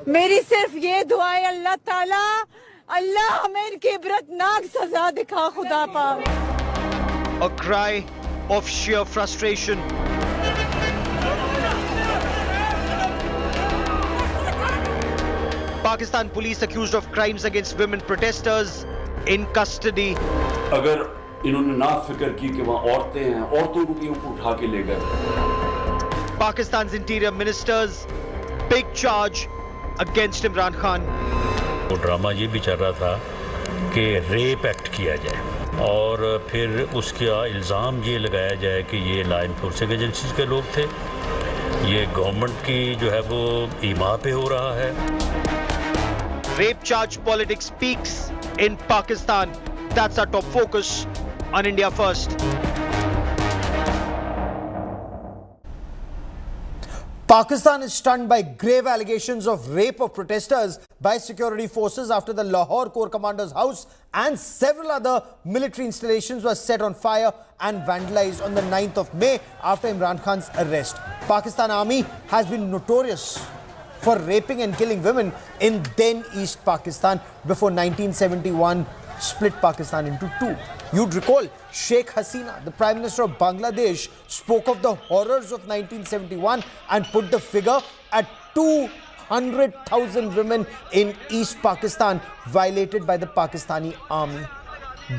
मेरी सिर्फ ये दुआ है अल्लाह ताला, अल्लाह हमें इनकी इबरतनाक सजा दिखा खुदा पाक। A cry of sheer frustration. Pakistan police accused of crimes against women protesters in custody. अगर इन्होंने ना फिक्र की कि वहाँ औरतें हैं, औरतों को भी ऊपर उठा के ले गए। Pakistan's interior minister's big charge against Imran Khan. वो ड्रामा ये भी चल रहा था कि रेप एक्ट किया जाए और फिर उसका इल्ज़ाम ये लगाया जाए कि ये लॉ इन्फोर्सिंग एजेंसीज के लोग थे, ये गवर्नमेंट की जो है वो ईमा पे हो रहा है। Rape charge politics peaks in Pakistan. That's our top focus on India First. Pakistan is stunned by grave allegations of rape of protesters by security forces after the Lahore Corps Commander's house and several other military installations were set on fire and vandalized on the 9th of May after Imran Khan's arrest. Pakistan Army has been notorious for raping and killing women in then East Pakistan before 1971 split Pakistan into two. You'd recall Sheikh Hasina, the Prime Minister of Bangladesh, spoke of the horrors of 1971 and put the figure at 200,000 women in East Pakistan violated by the Pakistani army.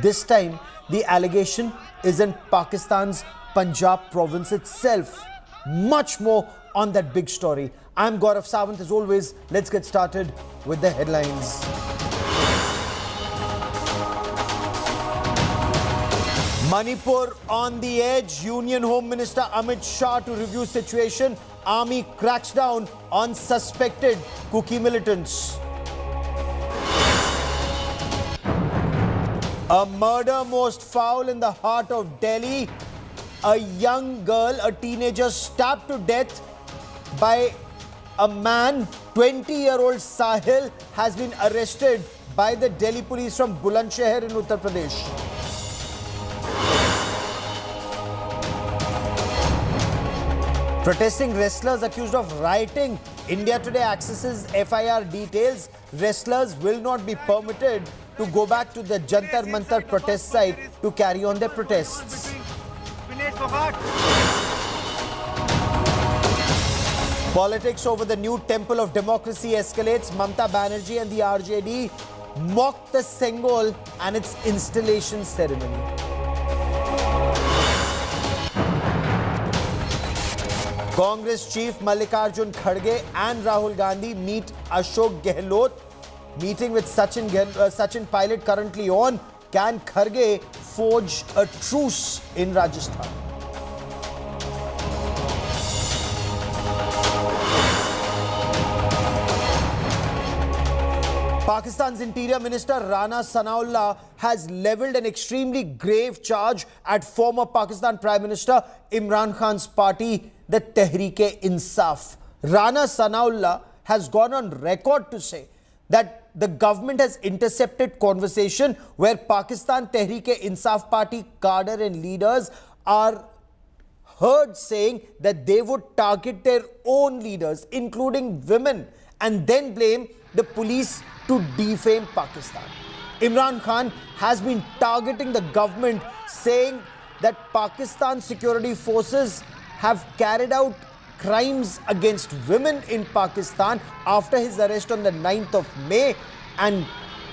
This time, the allegation is in Pakistan's Punjab province itself. Much more on that big story. I'm Gaurav Sawant. As always, let's get started with the headlines. Manipur on the edge. Union Home Minister Amit Shah to review situation. Army cracks down on suspected Kuki militants. A murder most foul in the heart of Delhi. A young girl, a teenager, stabbed to death by a man. 20-year-old Sahil has been arrested by the Delhi police from Bulandshahr in Uttar Pradesh. Protesting wrestlers accused of rioting. India Today accesses FIR details. Wrestlers will not be permitted to go back to the Jantar Mantar protest site to carry on their protests. Politics over the new Temple of Democracy escalates. Mamata Banerjee and the RJD mocked the Sengol and its installation ceremony. Congress Chief Mallikarjun Kharge and Rahul Gandhi meet Ashok Gehlot. Meeting with Sachin Pilot currently on. Can Kharge forge a truce in Rajasthan? Pakistan's Interior Minister Rana Sanaullah has levelled an extremely grave charge at former Pakistan Prime Minister Imran Khan's party, the Tehreek-e-Insaf. Rana Sanaullah has gone on record to say that the government has intercepted conversation where Pakistan Tehreek-e-Insaf party cadre and leaders are heard saying that they would target their own leaders, including women, and then blame the police to defame Pakistan. Imran Khan has been targeting the government, saying that Pakistan security forces have carried out crimes against women in Pakistan after his arrest on the 9th of May, and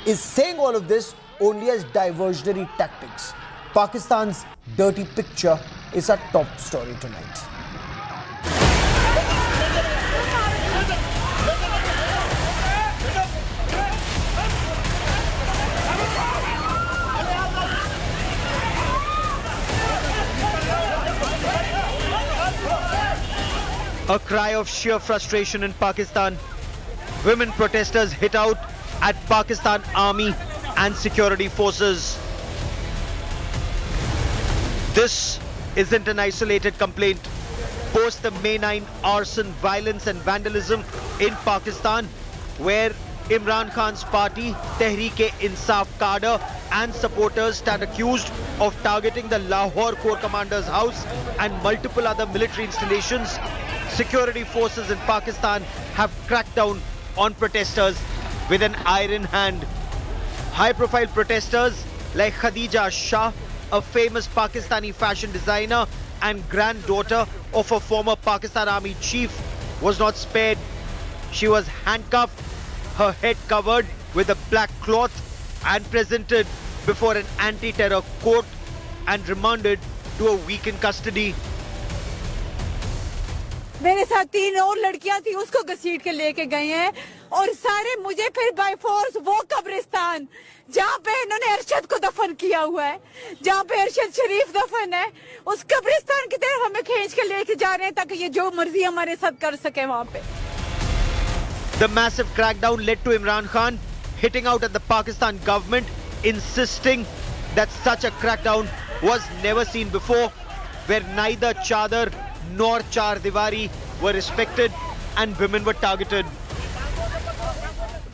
is saying all of this only as diversionary tactics. Pakistan's dirty picture is our top story tonight. A cry of sheer frustration in Pakistan. Women protesters hit out at Pakistan Army and security forces. This isn't an isolated complaint. Post the May 9 arson, violence and vandalism in Pakistan, where Imran Khan's party, Tehreek-e-Insaf cadre and supporters stand accused of targeting the Lahore Corps Commander's house and multiple other military installations. Security forces in Pakistan have cracked down on protesters with an iron hand. High-profile protesters like Khadija Shah, a famous Pakistani fashion designer and granddaughter of a former Pakistan Army chief, was not spared. She was handcuffed, her head covered with a black cloth and presented before an anti-terror court and remanded to a week in custody. मेरे साथ 3 और लड़कियां थी, उसको घसीट के लेके गए हैं और सारे मुझे फिर बाय फोर्स वो कब्रिस्तान जहाँ पे इन्होंने अरशद को दफन किया हुआ है, जहाँ पे अरशद शरीफ दफन है, उस कब्रिस्तान की तरफ हमें खींच के लेके जा रहे हैं ताकि ये जो मर्जी हमारे साथ कर सके वहाँ पे. The massive crackdown led to Imran Khan hitting out at the Pakistan government, insisting that such a crackdown was never seen before, where neither chadar nor char diwari were respected and women were targeted.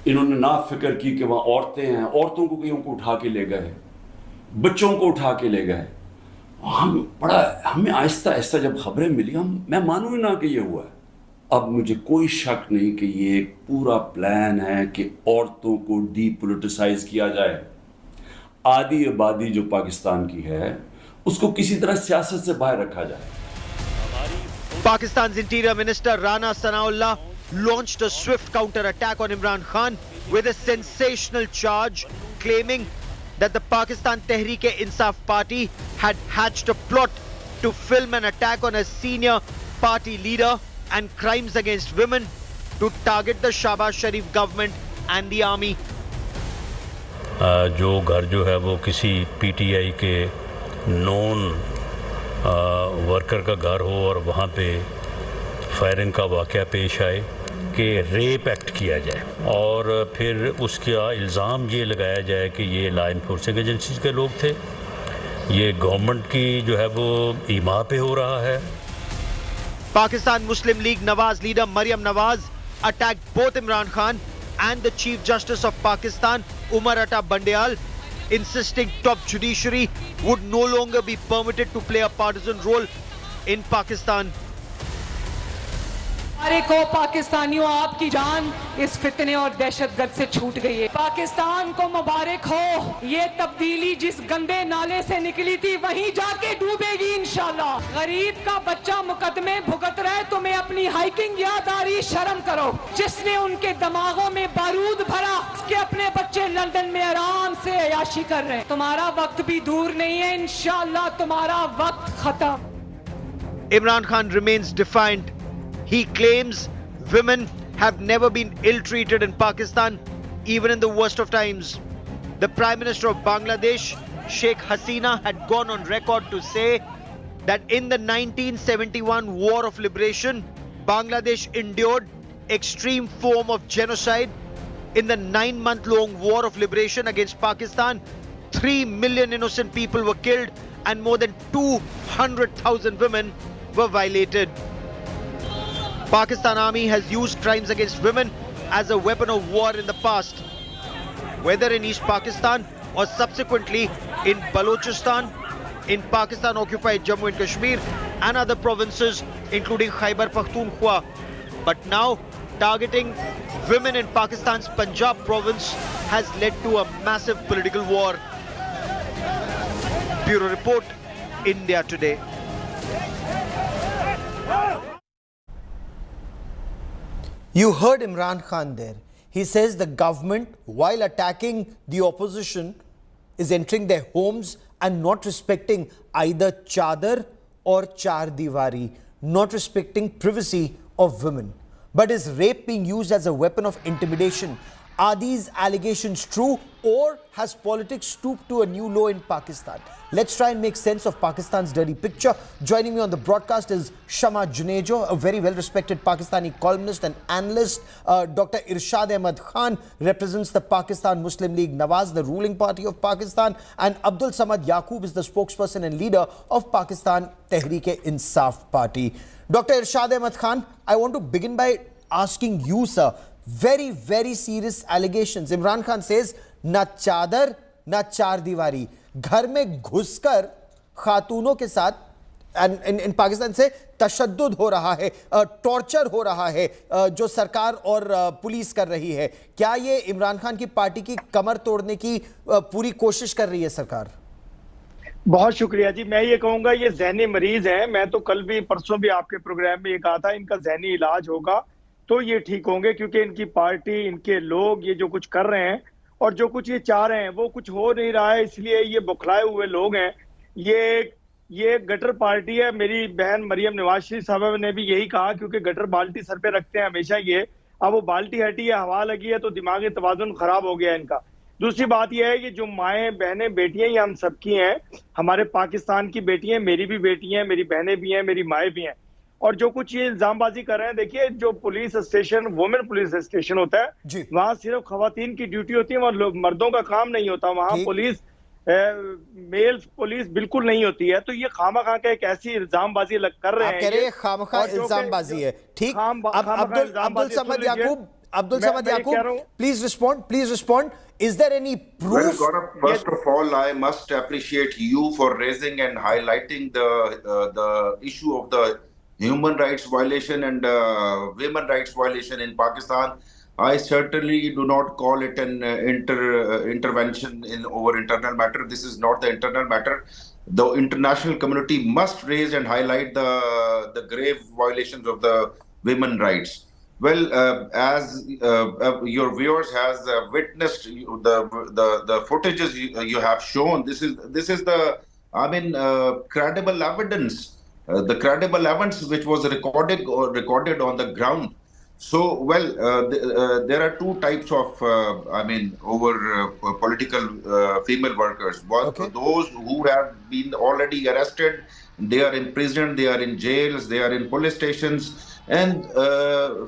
इन्होंने ना फिक्र की कि वहाँ औरतें हैं, औरतों को कहीं उठा के ले गए, बच्चों को उठा के ले गए. हमें आहिस्ता आहिस्ता जब खबरें मिली, मैं मानूं ही ना कि ये हुआ है. अब मुझे कोई शक नहीं कि ये एक पूरा प्लान है कि औरतों को डीपोलिटिसाइज किया जाए. आधी आबादी जो पाकिस्तान की है उसको किसी तरह सियासत से बाहर रखा जाए. Pakistan's Interior Minister Rana Sanaullah launched a swift counter-attack on Imran Khan with a sensational charge claiming that the Pakistan Tehreek-e-Insaf party had hatched a plot to film an attack on a senior party leader and crimes against women to target the Shahbaz Sharif government and the army. जो घर जो है वो किसी PTI के non worker का घर हो और वहाँ पे फायरिंग का वाक़या पेश आए कि रेप एक्ट किया जाए और फिर उसका इल्ज़ाम ये लगाया जाए कि ये लॉ इन्फोर्सिंग एजेंसीज के लोग थे. ये गवर्नमेंट की जो है वो ईमा पे हो रहा है. Pakistan Muslim League Nawaz leader Maryam Nawaz attacked both Imran Khan and the Chief Justice of Pakistan Umar Atta Bandial, insisting top judiciary would no longer be permitted to play a partisan role in Pakistan. हमारे को पाकिस्तानियों आपकी जान इस फितने और दहशतगर्द से छूट गई है. पाकिस्तान को मुबारक हो. ये तब्दीली जिस गंदे नाले से निकली थी वहीं जाके डूबेगी इंशाल्लाह. गरीब का बच्चा मुकदमे भुगत रहा है, तुम्हें अपनी हाइकिंग याद आ रही, शर्म करो. जिसने उनके दिमागों में बारूद भरा, उसके अपने बच्चे लंदन में आराम से अयाशी कर रहे हैं. तुम्हारा वक्त भी दूर नहीं है, इंशाल्लाह तुम्हारा वक्त खत्म. Imran Khan remains defiant. He claims women have never been ill-treated in Pakistan, even in the worst of times. The Prime Minister of Bangladesh, Sheikh Hasina, had gone on record to say that in the 1971 War of Liberation, Bangladesh endured extreme form of genocide. In the 9-month-long War of Liberation against Pakistan, 3 million innocent people were killed and more than 200,000 women were violated. Pakistan Army has used crimes against women as a weapon of war in the past, whether in East Pakistan or subsequently in Balochistan, in Pakistan-occupied Jammu and Kashmir and other provinces including Khyber Pakhtunkhwa. But now, targeting women in Pakistan's Punjab province has led to a massive political war. Bureau Report, India Today. You heard Imran Khan there. He says the government, while attacking the opposition, is entering their homes and not respecting either chadar or char diwari, not respecting privacy of women. But is rape being used as a weapon of intimidation? Are these allegations true, or has politics stooped to a new low in Pakistan? Let's try and make sense of Pakistan's dirty picture. Joining me on the broadcast is Shama Junejo, a very well-respected Pakistani columnist and analyst. Dr. Irshad Ahmad Khan represents the Pakistan Muslim League Nawaz, the ruling party of Pakistan. And Abdul Samad Yaqub is the spokesperson and leader of Pakistan Tehreek-e-Insaf party. Dr. Irshad Ahmad Khan, I want to begin by asking you, sir, very, very serious allegations. Imran Khan says, na chadar, na char diwari. घर में घुसकर खातूनों के साथ इन पाकिस्तान से तशद्दुद हो रहा है, torture हो रहा है जो सरकार और पुलिस कर रही है। क्या ये इमरान खान की पार्टी की कमर तोड़ने की पूरी कोशिश कर रही है सरकार? बहुत शुक्रिया जी। मैं ये कहूंगा ये जहनी मरीज हैं। मैं तो कल भी परसों भी आपके प्रोग्राम में ये कहा था इनका जहनी इलाज होगा तो ये ठीक होंगे, क्योंकि इनकी पार्टी, इनके लोग ये जो कुछ कर रहे हैं और जो कुछ ये चाह रहे हैं वो कुछ हो नहीं रहा है, इसलिए ये बौखलाए हुए लोग हैं। ये गटर पार्टी है। मेरी बहन मरियम नवाज शरीफ साहब ने भी यही कहा, क्योंकि गटर बाल्टी सर पे रखते हैं हमेशा ये। अब वो बाल्टी हटी है, हवा लगी है तो दिमागी तवाजुन खराब हो गया इनका। दूसरी बात यह है कि जो माएँ बहनें बेटियां ये हम सबकी हैं, हमारे पाकिस्तान की बेटियां, मेरी भी बेटी हैं, मेरी बहनें भी हैं, मेरी माएँ भी हैं। और जो कुछ ये इल्जामबाजी कर रहे हैं, देखिए जो police station, women police station होता है, वहां सिर्फ खवातीन की ड्यूटी होती है, वहां मर्दों का काम नहीं होता। वहां पुलिस मेल पुलिस बिल्कुल नहीं होती है। तो ये खामखा के एक ऐसी इल्जामबाजी कर रहे हैं, कह रहे हैं खामखा इल्जामबाजी है। ठीक, अब्दुल समद याकूब, please respond. Is there any proof? Well, Gaurav, first of all, I must appreciate you for raising and highlighting the issue of the human rights violation and women rights violation in Pakistan. I certainly do not call it an intervention in over internal matter. This is not the internal matter. The international community must raise and highlight the grave violations of the women rights. Well, as your viewers has witnessed the footages you have shown, this is the credible evidence, the credible evidence which was recorded on the ground. So, well, there are two types of political female workers. Okay. Those who have been already arrested, they are in prison, they are in jails, they are in police stations. And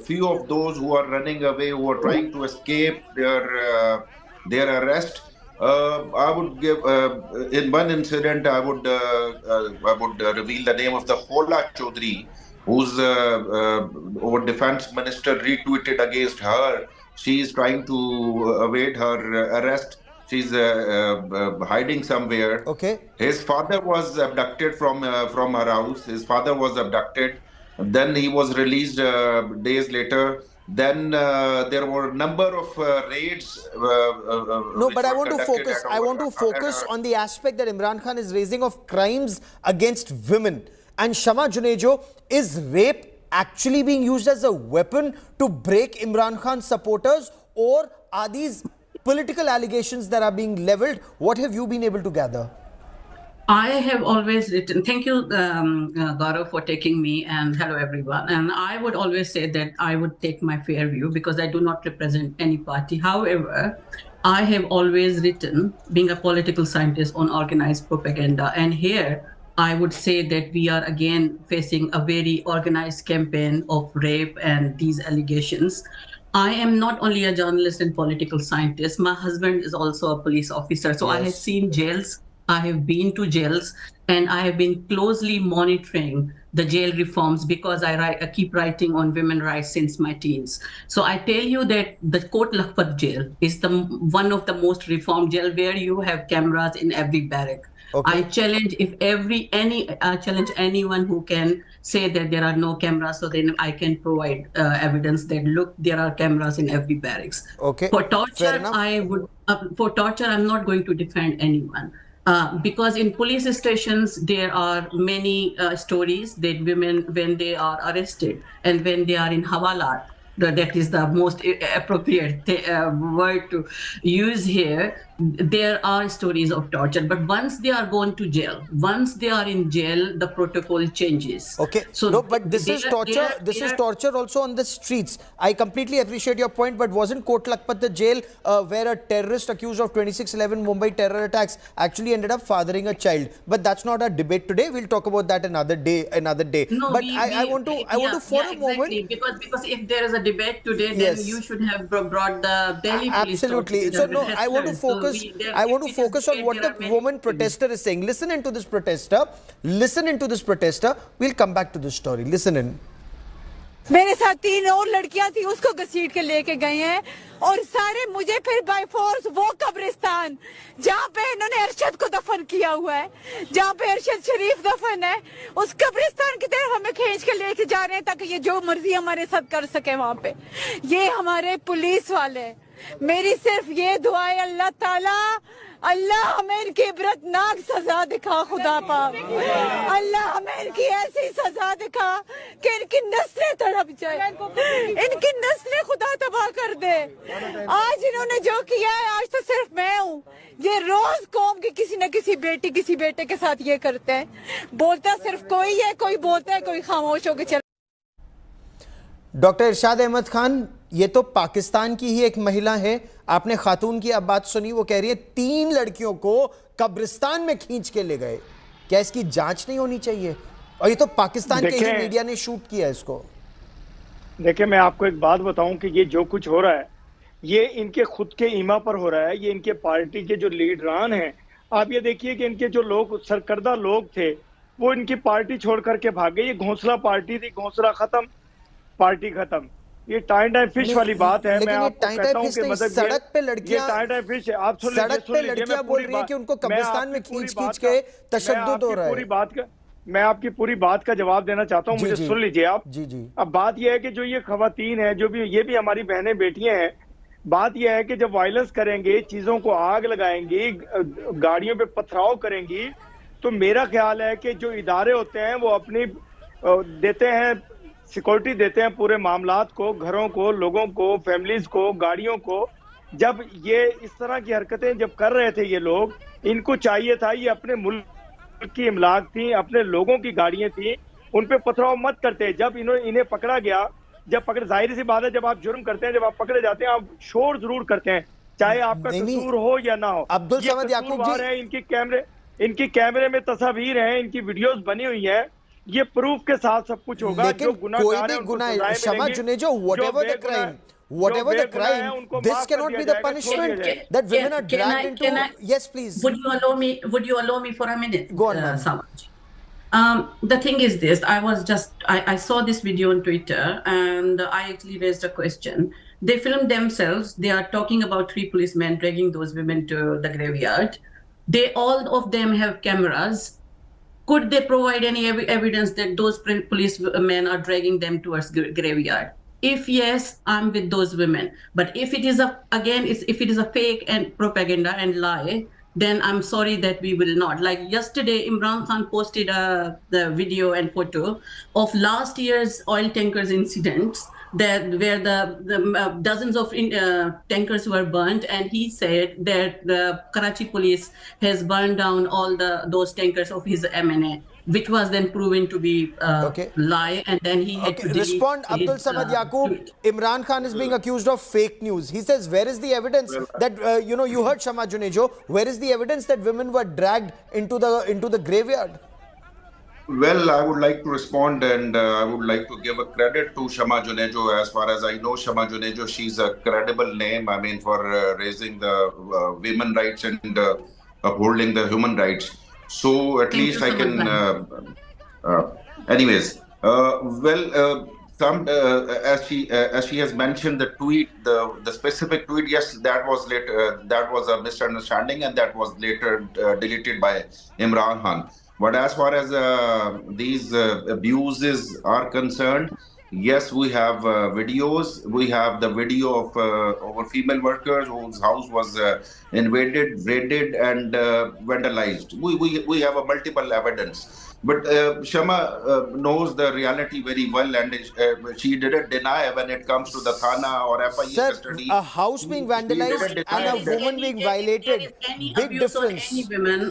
few of those who are running away, who are trying to escape their arrest. I would give in one incident. I would reveal the name of the Hola Chaudhry, whose our defense minister retweeted against her. She is trying to evade her arrest. She's hiding somewhere. Okay. His father was abducted from her house. His father was abducted. Then he was released days later. Then there were a number of raids. No, but I want to focus. I want to focus on the aspect that Imran Khan is raising of crimes against women. And Shama Junejo, is rape actually being used as a weapon to break Imran Khan's supporters, or are these political allegations that are being leveled? What have you been able to gather? I have always written, thank you, Gaurav, for taking me, and hello, everyone. And I would always say that I would take my fair view because I do not represent any party. However, I have always written, being a political scientist, on organized propaganda. And here, I would say that we are again facing a very organized campaign of rape and these allegations. I am not only a journalist and political scientist. My husband is also a police officer. So yes. I have seen jails. I have been to jails, and I have been closely monitoring the jail reforms because I keep writing on women's rights since my teens. So I tell you that the Kot Lakhpat jail is one of the most reformed jail where you have cameras in every barrack. Okay. I challenge anyone who can say that there are no cameras, so then I can provide evidence that look, there are cameras in every barracks. Okay. For torture, I'm not going to defend anyone. Because in police stations, there are many stories that women, when they are arrested and when they are in hawala, that is the most appropriate word to use here, there are stories of torture. But once they are gone to jail, once they are in jail, the protocol changes. Okay. So no, but this is torture. This is torture also on the streets. I completely appreciate your point, but wasn't Kot Lakhpat the jail where a terrorist accused of 26/11 Mumbai terror attacks actually ended up fathering a child? But that's not our debate today. We'll talk about that another day. No, but I want to for a moment, because if there is a debate today, then you should have brought the Delhi police. Absolutely. So no, I want to focus. I want to focus on what the woman protester is saying. Listen into this protester. Listen into this protester. We'll come back to this story. Listen in. मेरे साथ 3 और लड़कियां थी, उसको घसीट के लेके गए हैं और सारे मुझे फिर बाय फोर्स वो कब्रिस्तान जहाँ पे इन्होंने अरशद को दफन किया हुआ है, जहाँ पे अरशद शरीफ दफन है, उस कब्रिस्तान की तरफ हमें खींच के लेके जा रहे हैं ताकि ये जो मर्जी हमारे साथ कर सके वहाँ पे। ये हमारे पुलिस वाले, मेरी सिर्फ ये दुआ है अल्लाह ताला, अल्लाह हमें इनकी इबरतनाक सजा दिखा, खुदा पाक अल्लाह हमें इनकी ऐसी सजा दिखा कि इनकी नस्लें तड़प जाए, इनकी नस्लें खुदा तबाह कर दे। आज इन्होंने जो किया है, आज तो सिर्फ मैं हूँ, ये रोज कौम की किसी न किसी बेटी किसी बेटे के साथ ये करते हैं। बोलता सिर्फ कोई है, कोई बोलता है, कोई खामोश होकर चल। डॉक्टर इरशाद अहमद खान, ये तो पाकिस्तान की ही एक महिला है, आपने खातून की अब बात सुनी, वो कह रही है 3 लड़कियों को कब्रिस्तान में खींच के ले गए। क्या इसकी जांच नहीं होनी चाहिए? और ये तो पाकिस्तान के ही मीडिया ने शूट किया इसको। देखिए, मैं आपको एक बात बताऊं कि ये जो कुछ हो रहा है, ये इनके खुद के ईमा पर हो रहा है। ये इनके पार्टी के जो लीडरान हैं, आप ये देखिए कि इनके जो लोग सरकर्दा लोग थे, वो इनकी पार्टी छोड़ करके भाग गए। ये घोंसला पार्टी थी, घोंसला खत्म, पार्टी खत्म। ये टाइम फिश वाली बात है। मैं आपको कहता हूं कि मतलब सड़क पे लड़कियां, टाइम फिश, आप सुन सड़क पे लड़कियां बोल रही है कि उनको कब्रिस्तान में खींच के तशद्दुद हो रहा है। मैं आपकी पूरी बात का जवाब देना चाहता हूं, मुझे सुन लीजिए आप। जी जी। अब बात यह है कि जो ये खवातीन है, जो भी ये भी हमारी बहनें बेटियां हैं, बात यह है कि जब वायलेंस करेंगे, चीजों को आग लगाएंगी, गाड़ियों पे पथराव करेंगी, तो मेरा ख्याल है कि जो इदारे होते हैं वो अपनी देते हैं, सिक्योरिटी देते हैं पूरे मामलात को, घरों को, लोगों को, फैमिलीज को, गाड़ियों को। जब ये इस तरह की हरकतें जब कर रहे थे ये लोग, इनको चाहिए था, ये अपने मुल्क की इमलाक थी, अपने लोगों की गाड़ियां थी, उन पे पथराव मत करते। जब इन्हें पकड़ा गया, जब पकड़े, जाहिर सी बात है जब आप जुर्म करते हैं, जब आप पकड़े जाते हैं, आप शोर जरूर करते हैं, चाहे आपका कसूर हो या ना हो। अब्दुल समद याकूब जी है, इनकी कैमरे में तस्वीर है, इनकी वीडियोस बनी हुई है, ये प्रूफ के साथ सब कुछ होगा। लेकिन कोई भी गुनाह, शमा Junejo, whatever the crime, this cannot be the punishment that women are dragged into. Yes, please. Would you allow me for a minute? Go on, ma'am. Sawant? The thing is this, I saw this video on Twitter and I actually raised a question. They filmed themselves, they are talking about 3 policemen dragging those women to the graveyard. All of them have cameras. Could they provide any evidence that those policemen are dragging them towards graveyard? If yes, I'm with those women. But if it is a fake and propaganda and lie, then I'm sorry that we will not. Like yesterday, Imran Khan posted the video and photo of last year's oil tankers incidents, where the dozens of tankers were burnt, and he said that the Karachi police has burned down all those tankers of his M&A, which was then proven to be lie, and then he had to respond. Abdul Samad Yaqub, Imran Khan is being accused of fake news. He says, where is the evidence that you heard Shama Junejo, where is the evidence that women were dragged into the graveyard? Well, I would like to respond, and I would like to give a credit to Shama Junejo. As far as I know, Shama Junejo, she's a credible name, I mean, for raising the women rights and upholding the human rights. So at least I can, anyways, as she has mentioned the tweet, the specific tweet, yes, that was a misunderstanding, and that was later deleted by Imran Khan. But as far as these abuses are concerned, yes, we have videos. We have the video of our female workers whose house was invaded, raided, and vandalized. We have a multiple evidence. But Shama knows the reality very well, and she didn't deny when it comes to the Thana or FIA custody. A house being vandalized and a woman being violated, big difference.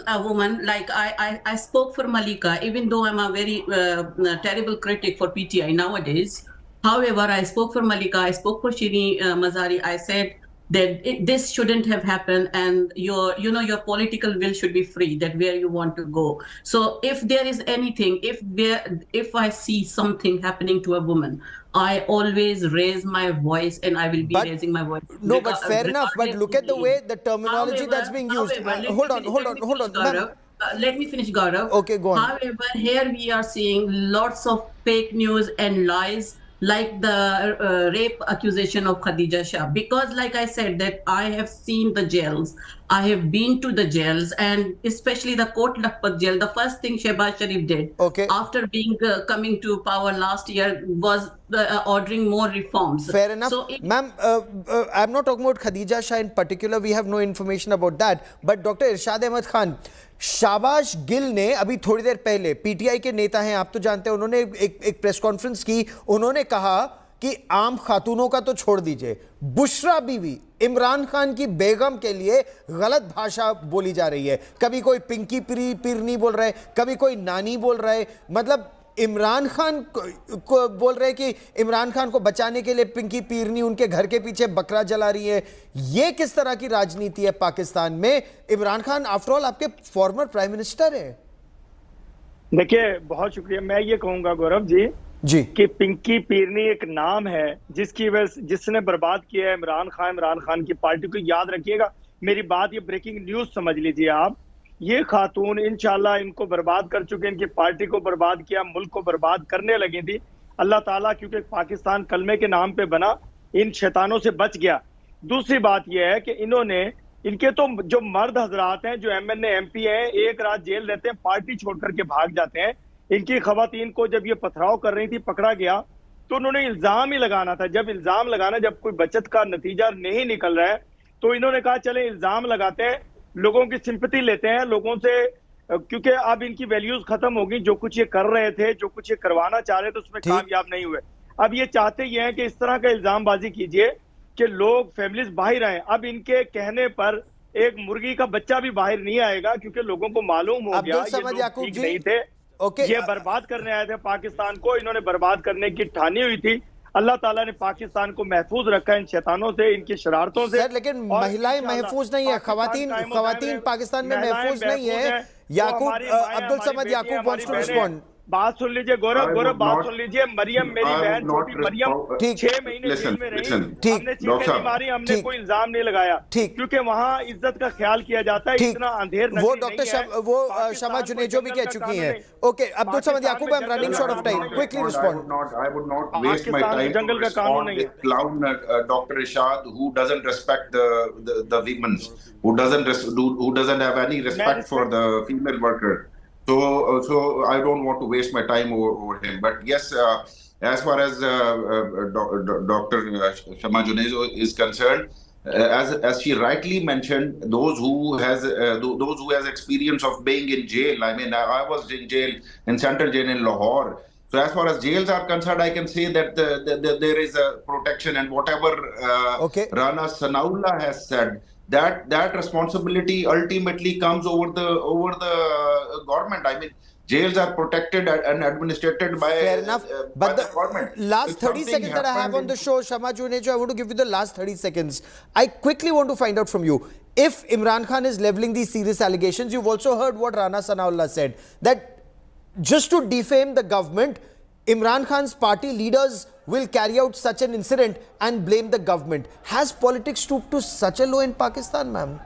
A woman, like I spoke for Malika, even though I'm a very terrible critic for PTI nowadays. However, I spoke for Malika, I spoke for Shiri Mazari. I said that this shouldn't have happened, and your political will should be free, that where you want to go. So if there is anything, if I see something happening to a woman, I always raise my voice, and I will be raising my voice. No, but fair enough. But look at the way the terminology that's being used. Hold on. Gaurav, let me finish, Gaurav. Okay, go on. However, here we are seeing lots of fake news and lies, like the rape accusation of Khadija Shah, because like I said that I have seen the jails, I have been to the jails, and especially the Kot Lakhpat jail. The first thing Shehbaz Sharif did after being coming to power last year was ordering more reforms. Fair enough. So Ma'am, I'm not talking about Khadija Shah in particular. We have no information about that. But Dr. Irshad Ahmed Khan, शाबाश गिल ने अभी थोड़ी देर पहले, PTI के नेता हैं, आप तो जानते हैं, उन्होंने एक प्रेस कॉन्फ्रेंस की. उन्होंने कहा कि आम खातूनों का तो छोड़ दीजिए, बुशरा बीवी इमरान खान की बेगम के लिए गलत भाषा बोली जा रही है. कभी कोई पिंकी पीरनी बोल रहा है, कभी कोई नानी बोल रहा है. मतलब इमरान खान को बोल रहे हैं कि इमरान खान को बचाने के लिए पिंकी पीरनी उनके घर के पीछे बकरा जला रही है. ये किस तरह की राजनीति है पाकिस्तान में? इमरान खान आफ्टर ऑल आपके फॉर्मर प्राइम मिनिस्टर है. देखिए, बहुत शुक्रिया. मैं ये कहूंगा गौरव जी कि पिंकी पीरनी एक नाम है जिसकी वजह जिसने बर्बाद किया है इमरान खान की पार्टी को. याद रखिएगा मेरी बात, ये ब्रेकिंग न्यूज समझ लीजिए आप. ये खातून इंशाल्लाह इनको बर्बाद कर चुके, इनकी पार्टी को बर्बाद किया, मुल्क को बर्बाद करने लगी थी. अल्लाह ताला क्योंकि पाकिस्तान कलमे के नाम पे बना, इन शैतानों से बच गया. दूसरी बात यह है कि इन्होंने, इनके तो जो मर्द हजरात हैं, जो एमएनए एमपी हैं, एक रात जेल रहते हैं, पार्टी छोड़ करके भाग जाते हैं. इनकी खवातीन को जब ये पथराव कर रही थी पकड़ा गया तो उन्होंने इल्जाम ही लगाना था. जब इल्जाम लगाना, जब कोई बचत का नतीजा नहीं निकल रहा है तो इन्होंने कहा चले इल्जाम लगाते हैं, लोगों की सिंपैथी लेते हैं लोगों से, क्योंकि अब इनकी वैल्यूज खत्म होगी. जो कुछ ये कर रहे थे, जो कुछ ये करवाना चाह रहे थे, उसमें कामयाब नहीं हुए. अब ये चाहते ये हैं कि इस तरह का इल्जामबाजी कीजिए कि लोग, फैमिलीज बाहर आए. अब इनके कहने पर एक मुर्गी का बच्चा भी बाहर नहीं आएगा क्योंकि लोगों को मालूम हो गया ये लोग ठीक नहीं थे. ये बर्बाद करने आए थे पाकिस्तान को, इन्होंने बर्बाद करने की ठानी हुई थी. अल्लाह ताला ने पाकिस्तान को महफूज रखा इन शैतानों से, इनकी शरारतों से. लेकिन महिलाएं महफूज नहीं है, खवातीन पाकिस्तान में महफूज नहीं है. याकूब, अब्दुल समद याकूब वांट्स टू रिस्पॉन्ड. बात सुन लीजिए गौरव, बात सुन लीजिए. मरियम, मेरी बहन छोटी मरियम 6 महीने जेल में रही. हमने चीखें नहीं मारी, हमने कोई इल्जाम नहीं लगाया, क्योंकि वहाँ इज्जत का ख्याल किया जाता है. इतना अंधेर वो डॉक्टर शमा जुनेजो भी कह चुकी हैं. Okay, Abdul Samad Yakub, I am running short of time, quickly respond. I would not waste my time जंगल का कानून नहीं है. clown Dr. Irshad, who doesn't respect the women, who doesn't have any respect for the female worker. So I don't want to waste my time over him. But yes, as far as Dr. Shama Junejo is concerned, as she rightly mentioned, those who has experience of being in jail. I mean, I was in jail, in Central Jail in Lahore. So as far as jails are concerned, I can say that there is a protection, and whatever Rana Sanaullah has said, that responsibility ultimately comes over the government. I mean, jails are protected and administered by, fair enough, but the government. Last 30 seconds that I have on the show, Shama Junejo, I want to give you the last 30 seconds. I quickly want to find out from you, if Imran Khan is leveling these serious allegations, you've also heard what Rana Sanaullah said, that just to defame the government, Imran Khan's party leaders will carry out such an incident and blame the government. Has politics stooped to such a low in Pakistan, ma'am?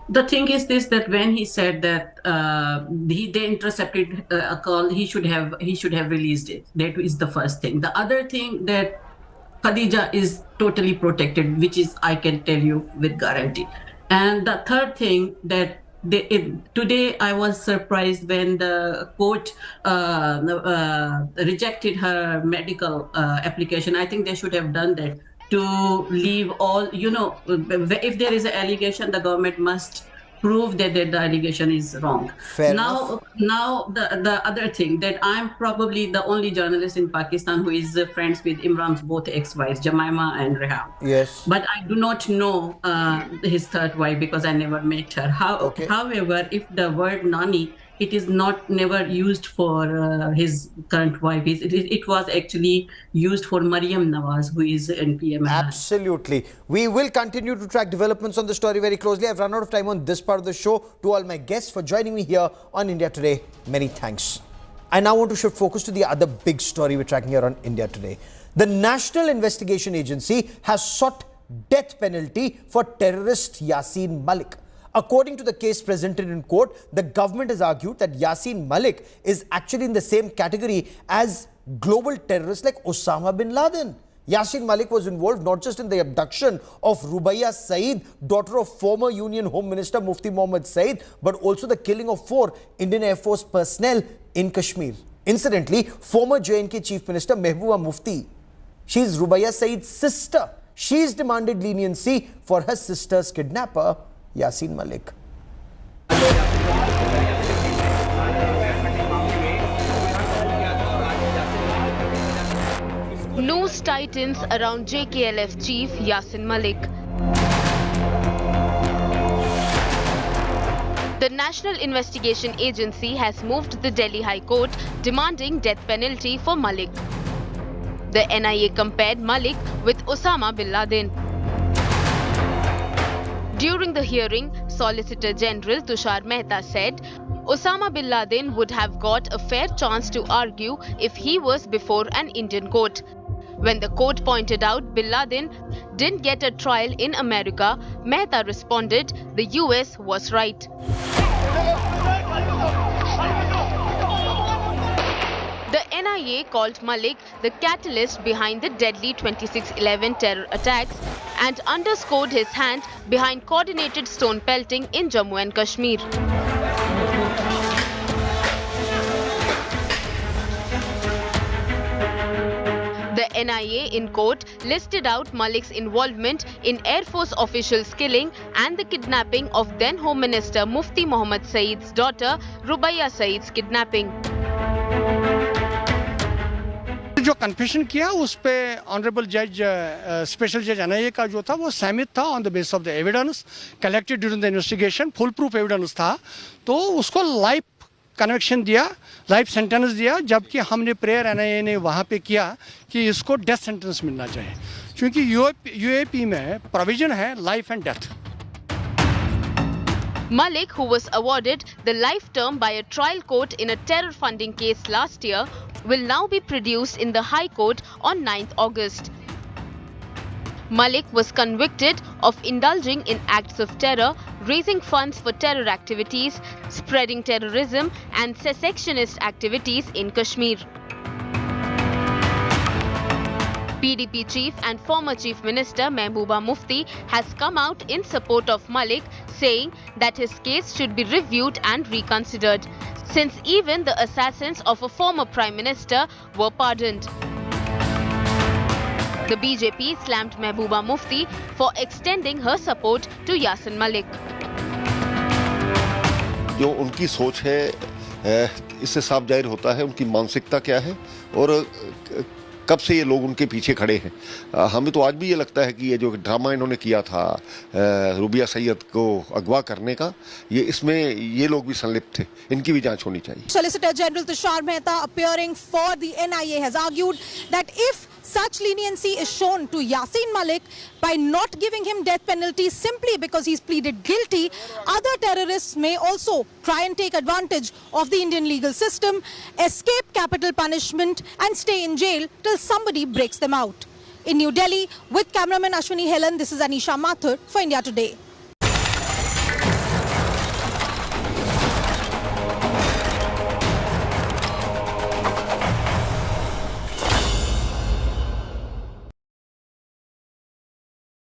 The thing is this, that when he said that they intercepted a call, he should have released it. That is the first thing. The other thing, that Khadija is totally protected, which is, I can tell you with guarantee. And the third thing, that today I was surprised when the court rejected her medical application. I think they should have done that to leave all, if there is an allegation, the government must prove that the allegation is wrong. Fair now the other thing, that I'm probably the only journalist in Pakistan who is friends with Imran's both ex-wives, Jemima and Rehan. Yes. But I do not know his third wife because I never met her. However, if the word Nani, it is never used for his current wife. It was actually used for Maryam Nawaz, who is in PMI. Absolutely. We will continue to track developments on the story very closely. I've run out of time on this part of the show. To all my guests for joining me here on India Today, many thanks. I now want to shift focus to the other big story we're tracking here on India Today. The National Investigation Agency has sought death penalty for terrorist Yasin Malik. According to the case presented in court, the government has argued that Yasin Malik is actually in the same category as global terrorists like Osama bin Laden. Yasin Malik was involved not just in the abduction of Rubaiyat Saeed, daughter of former Union Home Minister Mufti Mohammad Saeed, but also the killing of 4 Indian Air Force personnel in Kashmir. Incidentally, former J&K Chief Minister Mehbooba Mufti, she is Rubaiyat Saeed's sister. She's demanded leniency for her sister's kidnapper, Yasin Malik. News tightens around JKLF chief Yasin Malik. The National Investigation Agency has moved the Delhi High Court demanding death penalty for Malik. The NIA compared Malik with Osama bin Laden. During the hearing, Solicitor General Tushar Mehta said Osama bin Laden would have got a fair chance to argue if he was before an Indian court. When the court pointed out bin Laden didn't get a trial in America, Mehta responded the US was right. The NIA called Malik the catalyst behind the deadly 26/11 terror attacks and underscored his hand behind coordinated stone pelting in Jammu and Kashmir. The NIA in court listed out Malik's involvement in Air Force officials' killing and the kidnapping of then Home Minister Mufti Mohammad Saeed's daughter Rubaiyat Saeed's kidnapping. जो confession किया उस पे honourable जज special जज NIA का जो था वो सहमत था on the base of the evidence collected during the investigation full proof evidence था तो उसको लाइफ कन्विक्शन दिया लाइफ सेंटेंस दिया जबकि हमने प्रेयर एनआईए ने वहाँ पे किया कि इसको डेथ सेंटेंस मिलना चाहिए क्योंकि यूएपी में प्रोविजन है life and death. Malik, who was awarded the life term by a trial court in a terror funding case last year, will now be produced in the High Court on 9th August. Malik was convicted of indulging in acts of terror, raising funds for terror activities, spreading terrorism and secessionist activities in Kashmir. PDP chief and former chief minister Mehbooba Mufti has come out in support of Malik, saying that his case should be reviewed and reconsidered, since even the assassins of a former prime minister were pardoned. The BJP slammed Mehbooba Mufti for extending her support to Yasin Malik. जो उनकी सोच है इससे साफ जाहिर होता है उनकी मानसिकता क्या है और कब से ये लोग उनके पीछे खड़े हैं. हमें तो आज भी ये लगता है कि ये जो ड्रामा इन्होंने किया था रुबिया सैयद को अगवा करने का इसमें ये लोग भी संलिप्त थे. इनकी भी जांच होनी चाहिए. Solicitor General Tushar Mehta, appearing for the NIA, has argued that if such leniency is shown to Yasin Malik by not giving him death penalty simply because he's pleaded guilty, other terrorists may also try and take advantage of the Indian legal system, escape capital punishment and stay in jail till somebody breaks them out. In New Delhi, with cameraman Ashwini Helan, this is Anisha Mathur for India Today.